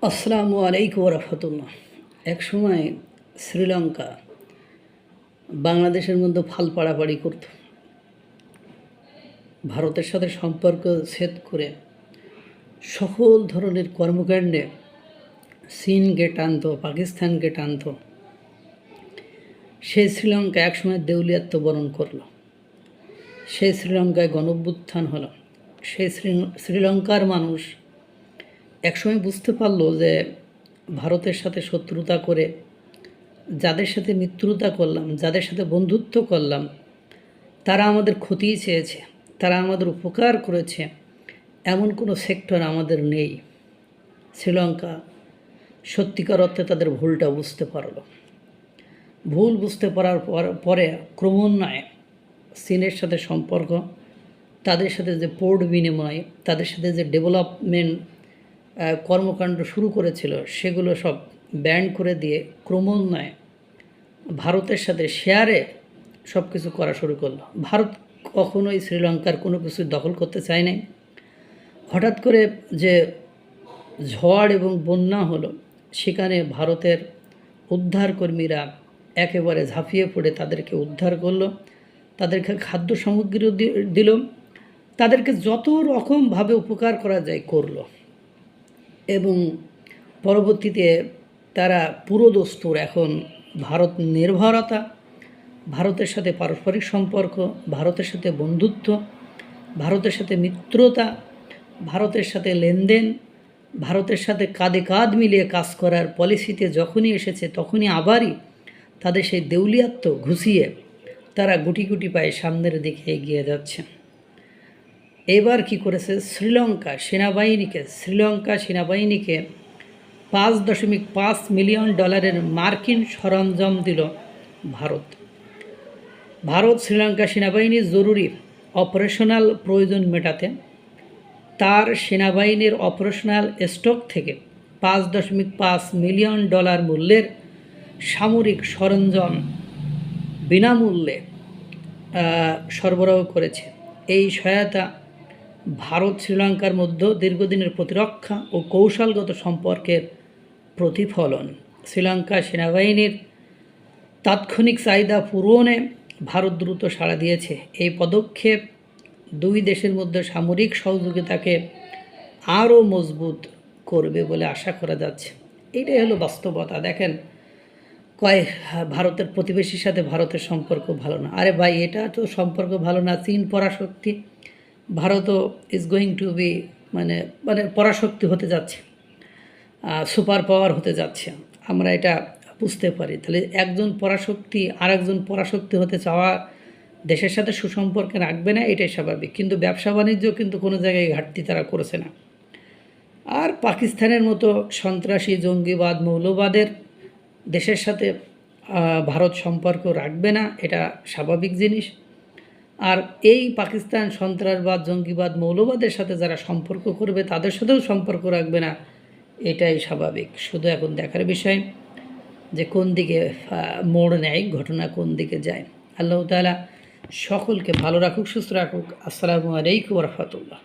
আসসালামু আলাইকুম রহমতুল্লাহ। এক সময় শ্রীলঙ্কা বাংলাদেশের মধ্যে ফাল পাড়াপাড়ি করত, ভারতের সাথে সম্পর্ক ছেদ করে সকল ধরনের কর্মকাণ্ডে চীনকে টানত, পাকিস্তানকে টানত। সেই শ্রীলঙ্কা একসময় দেউলিয়াত্ব বরণ করলো। সেই শ্রীলঙ্কায় গণঅভ্যুত্থান হলো। সেই শ্রীলঙ্কার মানুষ একসময় বুঝতে পারলো যে ভারতের সাথে শত্রুতা করে, যাদের সাথে মিত্রতা করলাম, যাদের সাথে বন্ধুত্ব করলাম, তারা আমাদের ক্ষতিই চেয়েছে, তারা আমাদের উপকার করেছে, এমন কোনো সেক্টর আমাদের নেই। শ্রীলঙ্কা সত্যিকার অর্থে তাদের ভুলটা বুঝতে পারলো। ভুল বুঝতে পারার পরে ক্রমান্বয়ে চীনের সাথে সম্পর্ক, তাদের সাথে যে পোর্ট বিনিময়, তাদের সাথে যে ডেভেলপমেন্ট কর্মকাণ্ড শুরু করেছিল, সেগুলো সব ব্যান্ড করে দিয়ে ক্রমান্বয়ে ভারতের সাথে শেয়ারে সব কিছু করা শুরু করলো। ভারত কখনোই শ্রীলঙ্কার কোনো কিছু দখল করতে চায় নাই। হঠাৎ করে যে ঝড় এবং বন্যা হলো, সেখানে ভারতের উদ্ধারকর্মীরা একেবারে ঝাঁপিয়ে পড়ে তাদেরকে উদ্ধার করলো, তাদেরকে খাদ্য সামগ্রীও দিল, তাদেরকে যত রকমভাবে উপকার করা যায় করলো। এবং পরবর্তীতে তারা পুরোদস্তুর এখন ভারত নির্ভরতা, ভারতের সাথে পারস্পরিক সম্পর্ক, ভারতের সাথে বন্ধুত্ব, ভারতের সাথে মিত্রতা, ভারতের সাথে লেনদেন, ভারতের সাথে কাঁধে কাঁধ মিলিয়ে কাজ করার পলিসিতে যখনই এসেছে, তখনই আবারই তাদের সেই দেউলিয়াত্ব ঘুষিয়ে তারা গুটি গুটি পায়ে সামনের দিকে এগিয়ে যাচ্ছে। এবার কি করেছে, শ্রীলঙ্কা সেনাবাহিনীকে $5.5 মিলিয়ন মার্কিন সরঞ্জাম দিল ভারত। শ্রীলঙ্কা সেনাবাহিনীর জরুরি অপারেশনাল প্রয়োজন মেটাতে তার সেনাবাহিনীর অপারেশনাল স্টক থেকে $5.5 মিলিয়ন মূল্যের সামরিক সরঞ্জাম বিনামূল্যে সরবরাহ করেছে। এই সহায়তা ভারত শ্রীলঙ্কার মধ্যে দীর্ঘদিনের প্রতিরক্ষা ও কৌশলগত সম্পর্কের প্রতিফলন। শ্রীলঙ্কা সেনাবাহিনীর তাৎক্ষণিক চাহিদা পূরণে ভারত দ্রুত সাড়া দিয়েছে। এই পদক্ষেপ দুই দেশের মধ্যে সামরিক সহযোগিতাকে আরও মজবুত করবে বলে আশা করা যাচ্ছে। এটাই হলো বাস্তবতা। দেখেন, ভারতের প্রতিবেশীর সাথে ভারতের সম্পর্ক ভালো না। আরে ভাই, এটা তো সম্পর্ক ভালো না। চীন পরাশক্তি, ভারতও ইজ গোয়িং টু বি মানে পরাশক্তি হতে যাচ্ছে, সুপার পাওয়ার হতে যাচ্ছে। আমরা এটা বুঝতে পারি। তাহলে একজন পরাশক্তি আর একজন পরাশক্তি হতে চাওয়া দেশের সাথে সুসম্পর্কে রাখবে না, এটাই স্বাভাবিক। কিন্তু ব্যবসা বাণিজ্য কিন্তু কোনো জায়গায় ঘাটতি তারা করেছে না। আর পাকিস্তানের মতো সন্ত্রাসী, জঙ্গিবাদ, মৌলবাদের দেশের সাথে ভারত সম্পর্ক রাখবে না, এটা স্বাভাবিক জিনিস। আর এই পাকিস্তান সন্ত্রাসবাদ, জঙ্গিবাদ, মৌলবাদের সাথে যারা সম্পর্ক করবে, তাদের সাথেও সম্পর্ক রাখবে না, এটাই স্বাভাবিক। শুধু এখন দেখার বিষয় যে কোন দিকে মোড় নেয়, ঘটনা কোন দিকে যায়। আল্লাহ তাআলা সকলকে ভালো রাখুক, সুস্থ রাখুক। আসসালামু আলাইকুম রহমতুল্লাহ।